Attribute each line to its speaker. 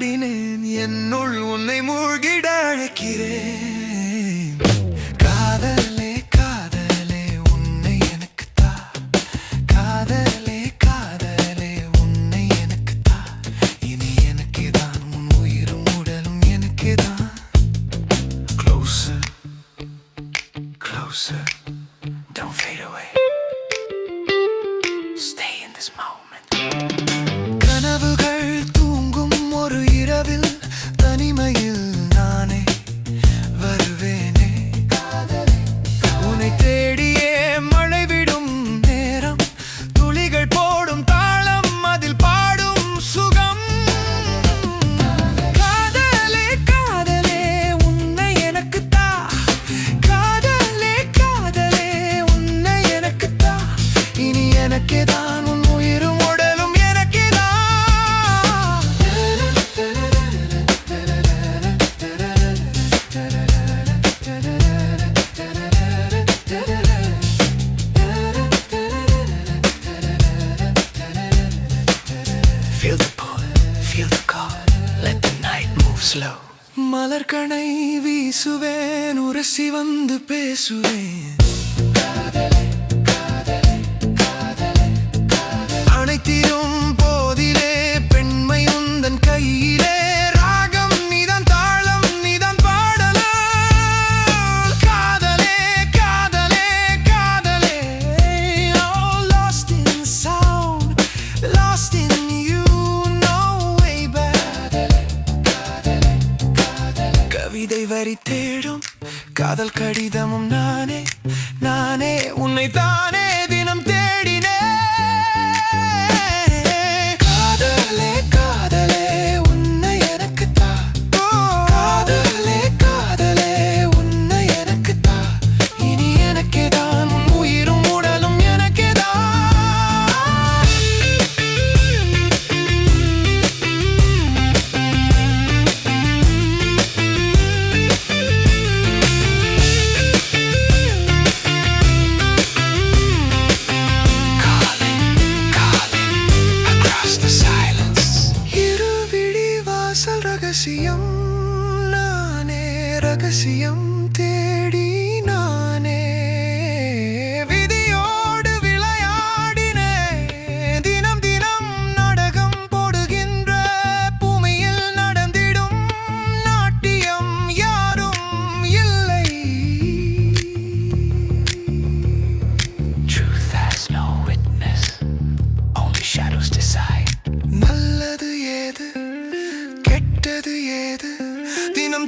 Speaker 1: பாடினேன் என்னுள் உன்னை மூழ்கிட அழைக்கிறேன். காதலே காதலே உன்னை எனக்கு தா, காதலே காதலே உன்னை எனக்கு தா, இனி எனக்கே தான் உன் உயிரும் உடலும் எனக்கே தான். Closer, closer, don't fade away, stay in this moment. கனவுகள் தூங்கும் ஒரு இரவில் தனிமையில் நானே வருவேனே. உன்னை தேடியே மழை விடும் நேரம், துளிகள் போடும் தாளம், அதில் பாடும் சுகம். காதலே காதலே உன்னை எனக்கு தா, காதலே காதலே உன்னை எனக்கு தா, இனி எனக்கே தான் உன் உயிரும் உடலும் எனக்கே தான். Feel the pull, feel the call, let the night move slow. மலர்கணை வீசுவேன், உரசி வந்து பேசுவேன். அனைத்திலும் போதிலே பெண்மை உந்தன் கையிலே, ராகம் நீதான் தாளம் நீதான் பாடலாம். காதலே காதலே காதலே, oh lost in sound, lost in you, no way back. கவிதை வரி தேடும் காதல் கடிதமும் நானே, நானே உன்னை தானே தினம் தேடினேன். காதலே காதலே உன்னை எனக்கு தா, காதலே காதலே உன்னை எனக்கு தா, இனி எனக்கே தான் உன் உயிரும் உடலும் எனக்கே தான். ரகசியம் நானே, ரகசியம் தேடி நானே விதியோடு விளையாடினே. தினம் தினம் நாடகம் போடுகின்ற பூமியில் நடந்திடும் நாட்டியம் யாரும் இல்லை. Truth has no witness, only shadows decide. நல்லது ஏது கெட்டது ஏது தினம்